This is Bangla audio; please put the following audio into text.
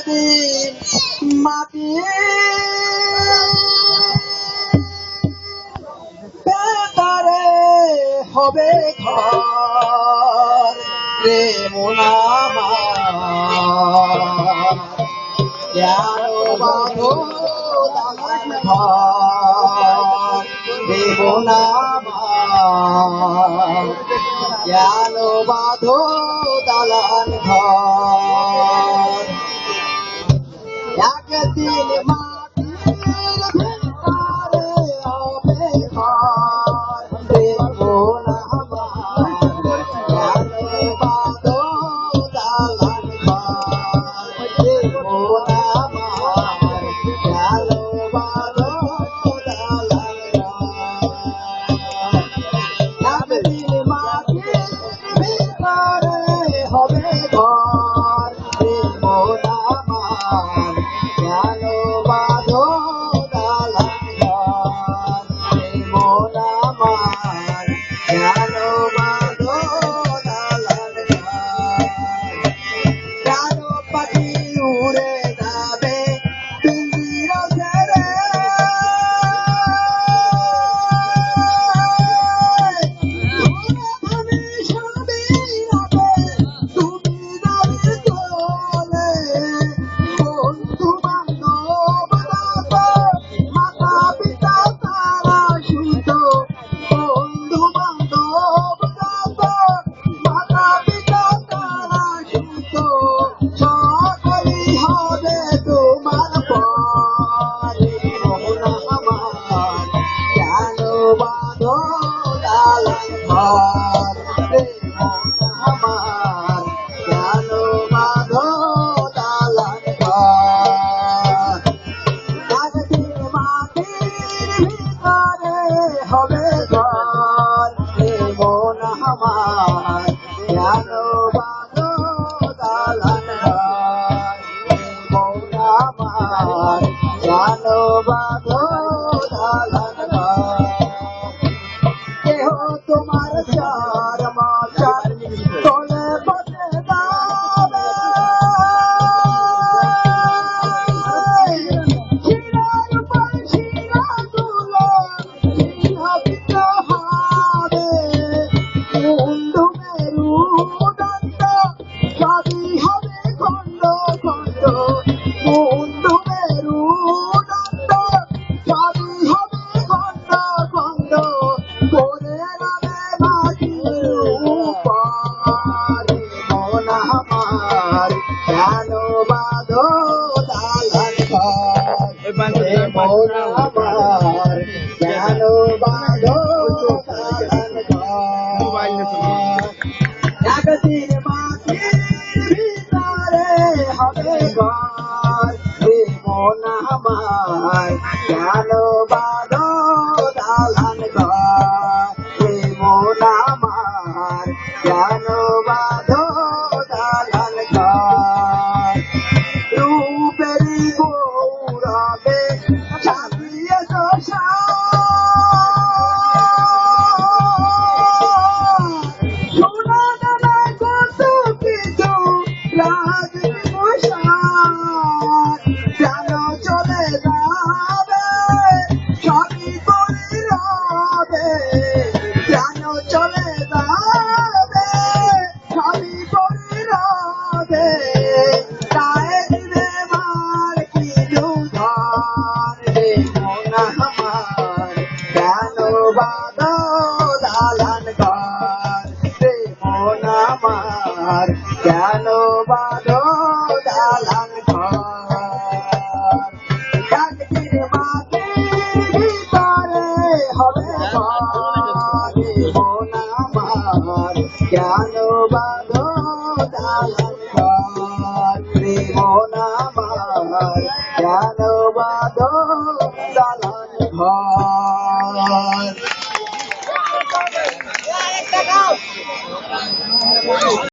একদিন মাটি ভেতরে হবে ঘর রে মোনামার কেন বাঁধো দালান ঘর রে মোনামার কেন বাঁধো দালান ঘর একদিন মাটির ভেতরে হবে ঘর রে মোনামার কেন বাঁধো দালান ঘর রে মোনামার কেন বাঁধো দালান ঘর একদিন মাটির ভেতরে হবে ঘর রে মোনামার কেন বাঁধো দালান ঘর রে মোনামার কেন বাঁধো দালান ঘর কেন পাখি উড়ে যাবে পিঞ্জিরা ছেড়ে আমি সবই রাখে তুমি যাবে চলে বন্ধু বান্ধব মাতা পিতা তারা শুধু বন্ধু বান্ধব মাতা পিতা তারা শুধু সকলই হবে তোমার পরে মোনামার কেন বাঁধো দালান ঘর রে মোনামার কেন বাঁধো দালান ঘর একদিন মাটির ভিতরে হবে ঘর রে মোনামার কেন বাঁধো দালান ঘর রে মোনামার কেন বাঁধো দালান ঘর কেহ তোমার চার মাচার তলে বসে যাবে শিরার উপর শিরা তুলো সিংহাসিত হবে বন্ধু মেরুদণ্ড সবই হবে খণ্ড খণ্ড বন্ধু মেরুদণ্ড সবই হবে খণ্ড খণ্ড করে রাবে মাটির উপর মোনামার কেন বাঁধো দালান ঘর রে মোনামার কেন বাঁধো দালান ঘর একদিন মাটির ভিতরে হবে ঘর রে মোনামার কেন বাঁধো দালান ঘর রে মোনামার কেন বাঁধো দালান ঘর রূপেরই গৌরবে সাজিয়ে সোনা দানা কত কিছু রাজমশাই কেন চলে যাবে সবই করে রবে কেন চলে যাবে সবই করে রবে গায়ে দিবে মার কি ধর রে মোনামার কেন বাঁধো দালান ঘর রে মোনামার কেন বাঁধো দালান ঘর একদিন মাটির ভিতরে হবে ঘর রে মোনামার কেন বাঁধো দালান ঘর রে মোনামার কেন বাঁধো দালান ঘর